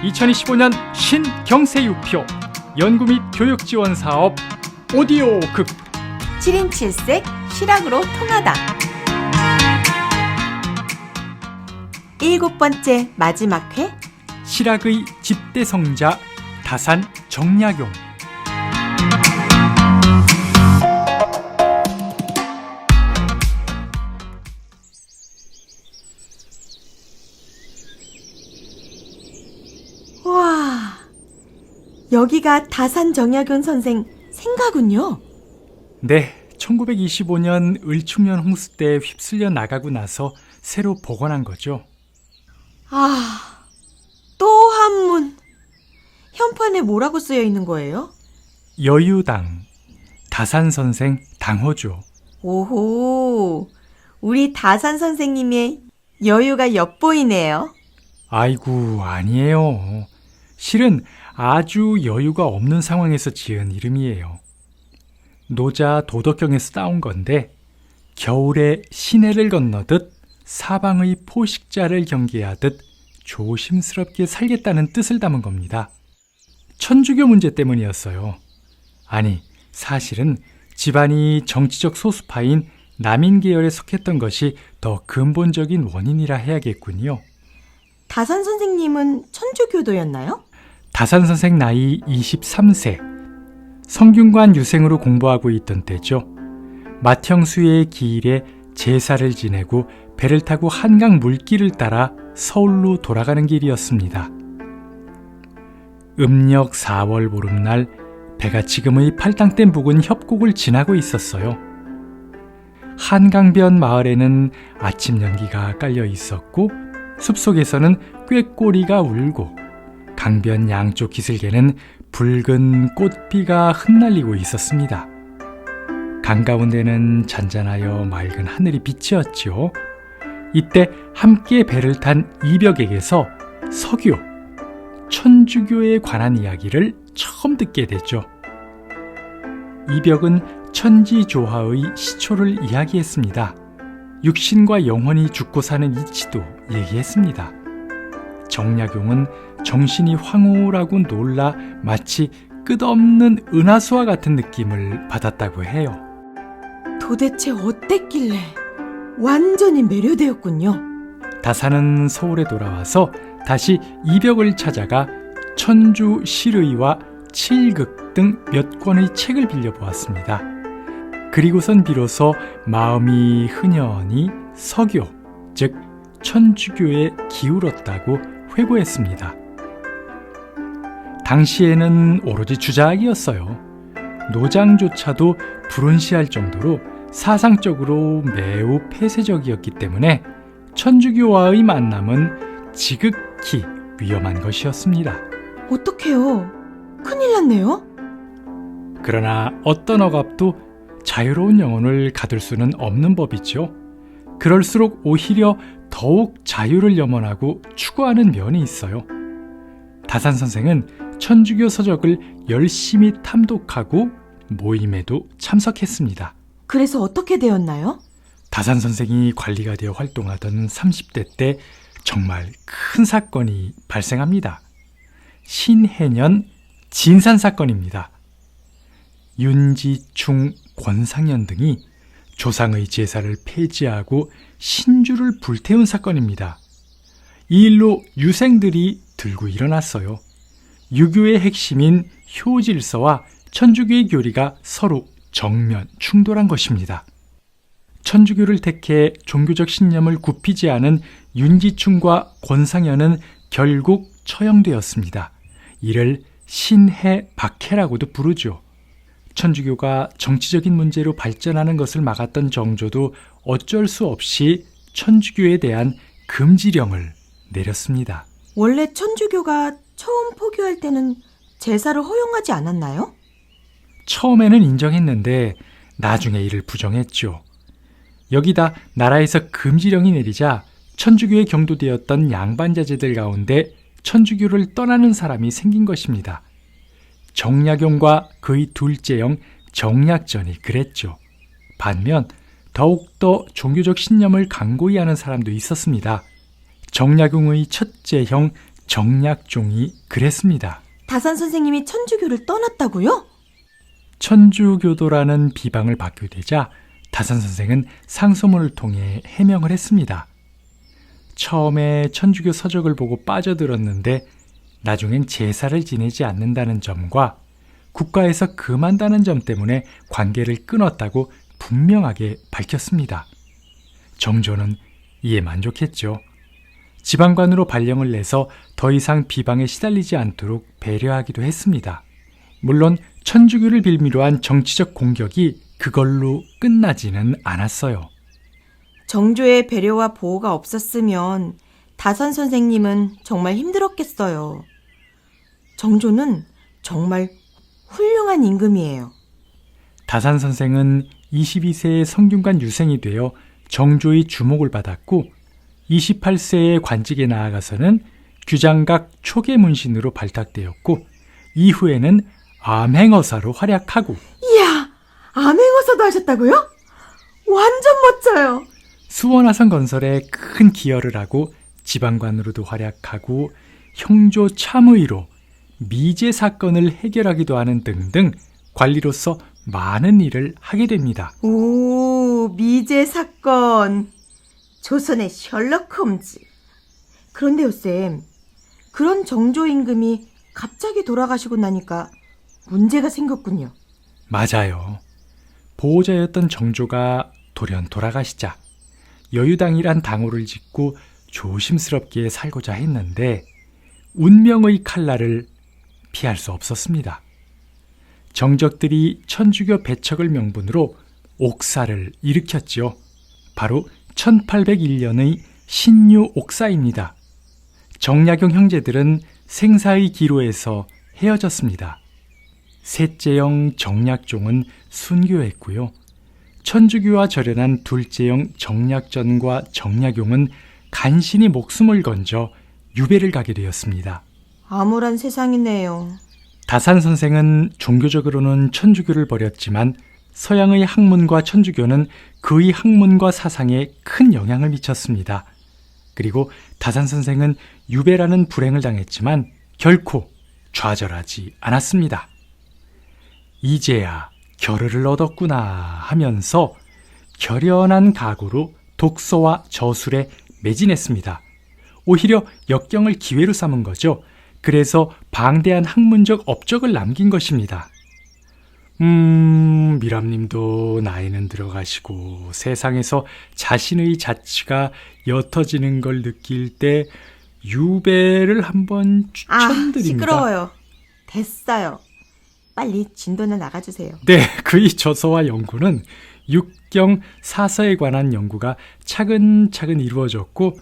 2025년 신경세유표 연구 및 교육 지원 사업 오디오 극 7인 7색 실학으로 통하다. 7번째 마지막 회 실학의 집대성자 다산 정약용. 와, 여기가 다산 정약용 선생 생가군요. 네, 1925년 을충년 홍수 때 휩쓸려 나가고 나서 새로 복원한 거죠. 아, 또 한문. 현판에 뭐라고 쓰여 있는 거예요? 여유당, 다산 선생 당호죠. 오호, 우리 다산 선생님의 여유가 엿보이네요. 아이고, 아니에요. 실은 아주 여유가 없는 상황에서 지은 이름이에요. 노자 도덕경에서 따온 건데 겨울에 시내를 건너듯 사방의 포식자를 경계하듯 조심스럽게 살겠다는 뜻을 담은 겁니다. 천주교 문제 때문이었어요. 아니, 사실은 집안이 정치적 소수파인 남인 계열에 속했던 것이 더 근본적인 원인이라 해야겠군요. 다산 선생님은 천주교도였나요? 다산 선생 나이 23세, 성균관 유생으로 공부하고 있던 때죠. 맏형수의 기일에 제사를 지내고 배를 타고 한강 물길을 따라 서울로 돌아가는 길이었습니다. 음력 4월 보름날 배가 지금의 팔당댐 부근 협곡을 지나고 있었어요. 한강변 마을에는 아침 연기가 깔려 있었고 숲속에서는 꾀꼬리가 울고 강변 양쪽 기슭에는 붉은 꽃비가 흩날리고 있었습니다. 강 가운데는 잔잔하여 맑은 하늘이 비치었지요. 이때 함께 배를 탄 이벽에게서 서교, 천주교에 관한 이야기를 처음 듣게 되죠. 이벽은 천지조화의 시초를 이야기했습니다. 육신과 영혼이 죽고 사는 이치도 얘기했습니다. 정약용은 정신이 황홀하고 놀라 마치 끝없는 은하수와 같은 느낌을 받았다고 해요. 도대체 어땠길래 완전히 매료되었군요. 다산은 서울에 돌아와서 다시 이벽을 찾아가 천주 실의와 칠극 등 몇 권의 책을 빌려보았습니다. 그리고선 비로소 마음이 흔연히 서교, 즉 천주교에 기울었다고 회고했습니다. 당시에는 오로지 주작이었어요. 노장조차도 불운시할 정도로 사상적으로 매우 폐쇄적이었기 때문에 천주교와의 만남은 지극히 위험한 것이었습니다. 어떡해요? 큰일 났네요. 그러나 어떤 억압도 자유로운 영혼을 가둘 수는 없는 법이죠. 그럴수록 오히려 더욱 자유를 염원하고 추구하는 면이 있어요. 다산 선생은 천주교 서적을 열심히 탐독하고 모임에도 참석했습니다. 그래서 어떻게 되었나요? 다산 선생이 관리가 되어 활동하던 30대 때 정말 큰 사건이 발생합니다. 신해년 진산 사건입니다. 윤지충, 권상현 등이 조상의 제사를 폐지하고 신주를 불태운 사건입니다. 이 일로 유생들이 들고 일어났어요. 유교의 핵심인 효질서와 천주교의 교리가 서로 정면 충돌한 것입니다. 천주교를 택해 종교적 신념을 굽히지 않은 윤지충과 권상현은 결국 처형되었습니다. 이를 신해박해라고도 부르죠. 천주교가 정치적인 문제로 발전하는 것을 막았던 정조도 어쩔 수 없이 천주교에 대한 금지령을 내렸습니다. 원래 천주교가 처음 포교할 때는 제사를 허용하지 않았나요? 처음에는 인정했는데 나중에 이를 부정했죠. 여기다 나라에서 금지령이 내리자 천주교에 경도되었던 양반자제들 가운데 천주교를 떠나는 사람이 생긴 것입니다. 정약용과 그의 둘째 형 정약전이 그랬죠. 반면 더욱더 종교적 신념을 강고히 하는 사람도 있었습니다. 정약용의 첫째 형 정약종이 그랬습니다. 다산 선생님이 천주교를 떠났다고요? 천주교도라는 비방을 받게 되자 다산 선생은 상소문을 통해 해명을 했습니다. 처음에 천주교 서적을 보고 빠져들었는데 나중엔 제사를 지내지 않는다는 점과 국가에서 금한다는 점 때문에 관계를 끊었다고 분명하게 밝혔습니다. 정조는 이에 만족했죠. 지방관으로 발령을 내서 더 이상 비방에 시달리지 않도록 배려하기도 했습니다. 물론 천주교를 빌미로 한 정치적 공격이 그걸로 끝나지는 않았어요. 정조의 배려와 보호가 없었으면 다산 선생님은 정말 힘들었겠어요. 정조는 정말 훌륭한 임금이에요. 다산 선생은 22세에 성균관 유생이 되어 정조의 주목을 받았고 28세에 관직에 나아가서는 규장각 초계문신으로 발탁되었고 이후에는 암행어사로 활약하고 이야, 암행어사도 하셨다고요? 완전 멋져요. 수원화성 건설에 큰 기여를 하고 지방관으로도 활약하고 형조 참의로 미제 사건을 해결하기도 하는 등등 관리로서 많은 일을 하게 됩니다. 오, 미제 사건. 조선의 셜록 홈즈. 그런데요, 쌤. 그런 정조 임금이 갑자기 돌아가시고 나니까 문제가 생겼군요. 맞아요. 보호자였던 정조가 돌연 돌아가시자 여유당이란 당호를 짓고 조심스럽게 살고자 했는데 운명의 칼날을 피할 수 없었습니다. 정적들이 천주교 배척을 명분으로 옥사를 일으켰죠. 바로 1801년의 신유 옥사입니다. 정약용 형제들은 생사의 기로에서 헤어졌습니다. 셋째형 정약종은 순교했고요. 천주교와 절연한 둘째형 정약전과 정약용은 간신히 목숨을 건져 유배를 가게 되었습니다. 암울한 세상이네요. 다산 선생은 종교적으로는 천주교를 버렸지만 서양의 학문과 천주교는 그의 학문과 사상에 큰 영향을 미쳤습니다. 그리고 다산 선생은 유배라는 불행을 당했지만 결코 좌절하지 않았습니다. 이제야 결의를 얻었구나 하면서 결연한 각오로 독서와 저술에 매진했습니다. 오히려 역경을 기회로 삼은 거죠. 그래서 방대한 학문적 업적을 남긴 것입니다. 미람님도 나이는 들어가시고 세상에서 자신의 자취가 옅어지는 걸 느낄 때 유배를 한번 추천드립니다. 시끄러워요. 됐어요. 빨리 진도나 나가주세요. 네, 그의 저서와 연구는 육경 사서에 관한 연구가 차근차근 이루어졌고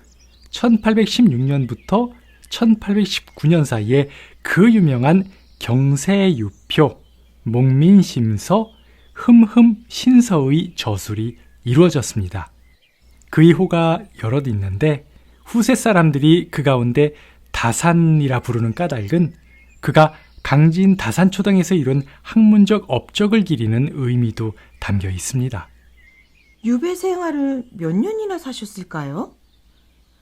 1816년부터 1819년 사이에 그 유명한 경세유표, 목민심서, 흠흠신서의 저술이 이루어졌습니다. 그의 호가 여럿 있는데 후세 사람들이 그 가운데 다산이라 부르는 까닭은 그가 강진 다산초당에서 이룬 학문적 업적을 기리는 의미도 담겨 있습니다. 유배 생활을 몇 년이나 사셨을까요?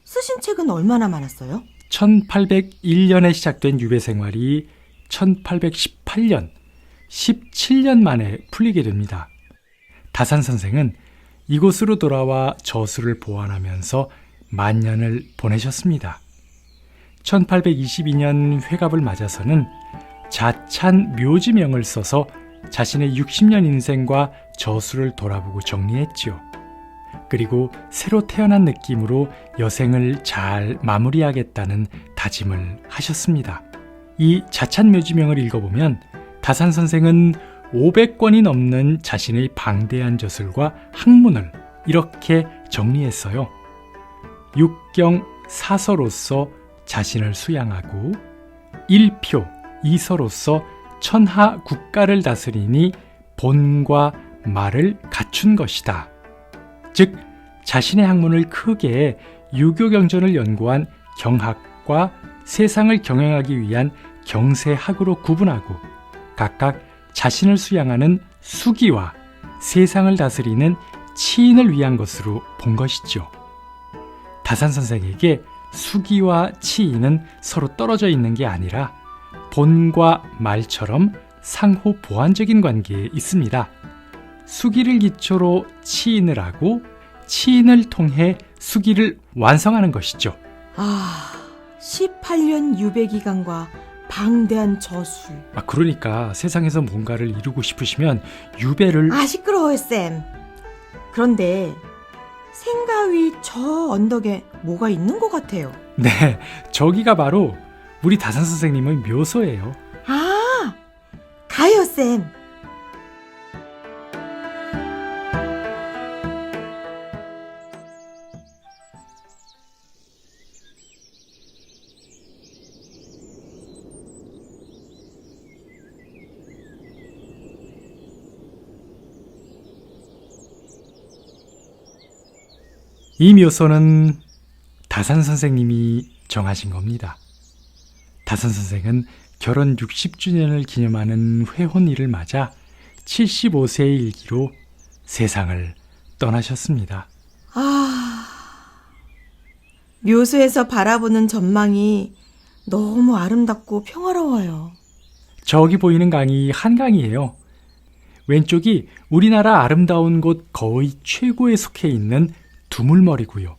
쓰신 책은 얼마나 많았어요? 1801년에 시작된 유배 생활이 1818년, 17년 만에 풀리게 됩니다. 다산 선생은 이곳으로 돌아와 저술을 보완하면서 만년을 보내셨습니다. 1822년 회갑을 맞아서는 자찬 묘지명을 써서 자신의 60년 인생과 저술을 돌아보고 정리했지요. 그리고 새로 태어난 느낌으로 여생을 잘 마무리하겠다는 다짐을 하셨습니다. 이 자찬 묘지명을 읽어보면 다산 선생은 500권이 넘는 자신의 방대한 저술과 학문을 이렇게 정리했어요. 육경 사서로서 자신을 수양하고 일표 이서로서 천하 국가를 다스리니 본과 말을 갖춘 것이다. 즉 자신의 학문을 크게 유교경전을 연구한 경학과 세상을 경영하기 위한 경세학으로 구분하고 각각 자신을 수양하는 수기와 세상을 다스리는 치인을 위한 것으로 본 것이죠. 다산 선생에게 수기와 치인은 서로 떨어져 있는 게 아니라 본과 말처럼 상호 보완적인 관계에 있습니다. 수기를 기초로 치인을 하고 치인을 통해 수기를 완성하는 것이죠. 18년 유배기간과 방대한 저술. 그러니까 세상에서 뭔가를 이루고 싶으시면 유배를... 시끄러워요, 쌤. 그런데 생가위 저 언덕에 뭐가 있는 것 같아요. 네, 저기가 바로 우리 다산 선생님의 묘소예요. 가요, 쌤. 이 묘소는 다산 선생님이 정하신 겁니다. 다산 선생은 결혼 60주년을 기념하는 회혼일을 맞아 75세의 일기로 세상을 떠나셨습니다. 묘소에서 바라보는 전망이 너무 아름답고 평화로워요. 저기 보이는 강이 한강이에요. 왼쪽이 우리나라 아름다운 곳 거의 최고에 속해 있는 두물머리고요.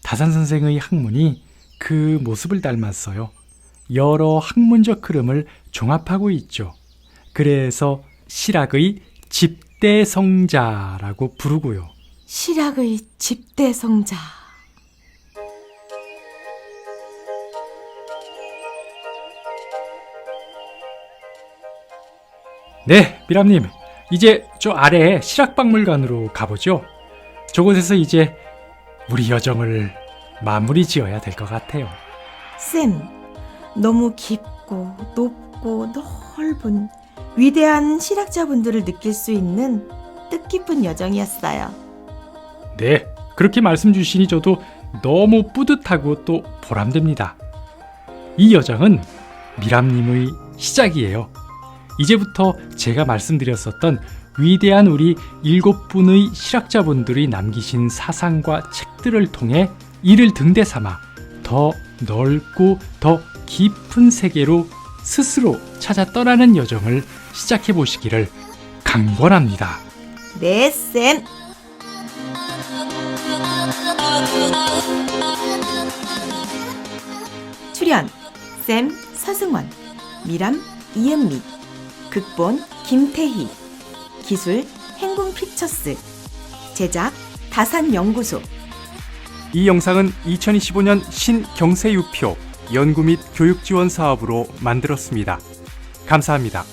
다산 선생의 학문이 그 모습을 닮았어요. 여러 학문적 흐름을 종합하고 있죠. 그래서 실학의 집대성자라고 부르고요. 실학의 집대성자. 네, 미람님, 이제 저 아래 실학박물관으로 가보죠. 저곳에서 이제 우리 여정을 마무리 지어야 될 것 같아요. 쌤, 너무 깊고 높고 넓은 위대한 실학자분들을 느낄 수 있는 뜻깊은 여정이었어요. 네, 그렇게 말씀 주시니 저도 너무 뿌듯하고 또 보람됩니다. 이 여정은 미람님의 시작이에요. 이제부터 제가 말씀드렸었던 위대한 우리 7분의 실학자분들이 남기신 사상과 책들을 통해 이를 등대 삼아 더 넓고 더 깊은 세계로 스스로 찾아 떠나는 여정을 시작해 보시기를 강권합니다. 네, 쌤. 출연 쌤 서승원, 미람 이은미, 극본 김태희, 기술 행군 픽처스, 제작 다산연구소. 이 영상은 2025년 신경세유표 연구 및 교육 지원 사업으로 만들었습니다. 감사합니다.